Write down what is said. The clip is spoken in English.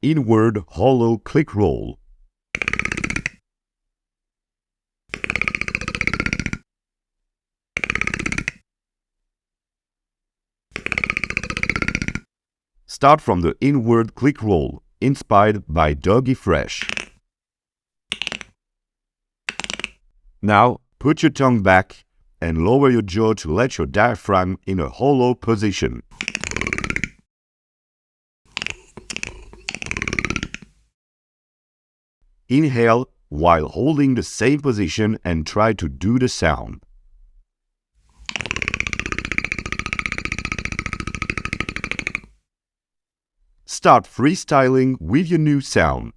inward hollow click roll. Start from the inward click roll, inspired by Dougie Fresh. Now, put your tongue back and lower your jaw to let your diaphragm in a hollow position. Inhale while holding the same position and try to do the sound. Start freestyling with your new sound.